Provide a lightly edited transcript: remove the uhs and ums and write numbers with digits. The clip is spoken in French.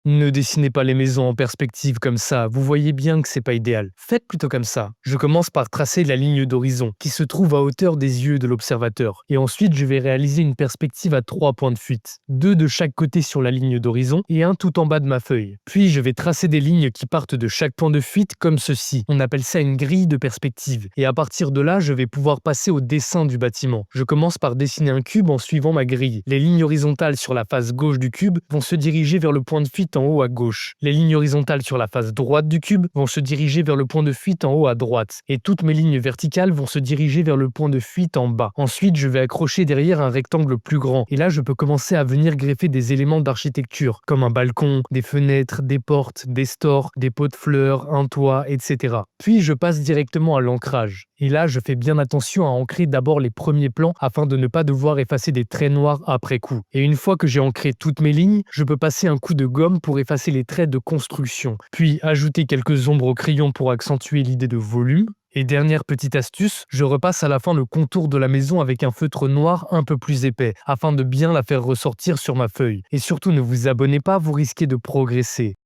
Ne dessinez pas les maisons en perspective comme ça, vous voyez bien que c'est pas idéal. Faites plutôt comme ça. Je commence par tracer la ligne d'horizon qui se trouve à hauteur des yeux de l'observateur. Et ensuite, je vais réaliser une perspective à 3 points de fuite. 2 de chaque côté sur la ligne d'horizon et un tout en bas de ma feuille. Puis, je vais tracer des lignes qui partent de chaque point de fuite comme ceci. On appelle ça une grille de perspective. Et à partir de là, je vais pouvoir passer au dessin du bâtiment. Je commence par dessiner un cube en suivant ma grille. Les lignes horizontales sur la face gauche du cube vont se diriger vers le point de fuite en haut à gauche. Les lignes horizontales sur la face droite du cube vont se diriger vers le point de fuite en haut à droite. Et toutes mes lignes verticales vont se diriger vers le point de fuite en bas. Ensuite, je vais accrocher derrière un rectangle plus grand. Et là, je peux commencer à venir greffer des éléments d'architecture, comme un balcon, des fenêtres, des portes, des stores, des pots de fleurs, un toit, etc. Puis, je passe directement à l'ancrage. Et là, je fais bien attention à ancrer d'abord les premiers plans afin de ne pas devoir effacer des traits noirs après coup. Et une fois que j'ai ancré toutes mes lignes, je peux passer un coup de gomme pour effacer les traits de construction. Puis ajouter quelques ombres au crayon pour accentuer l'idée de volume. Et dernière petite astuce, je repasse à la fin le contour de la maison avec un feutre noir un peu plus épais, afin de bien la faire ressortir sur ma feuille. Et surtout ne vous abonnez pas, vous risquez de progresser.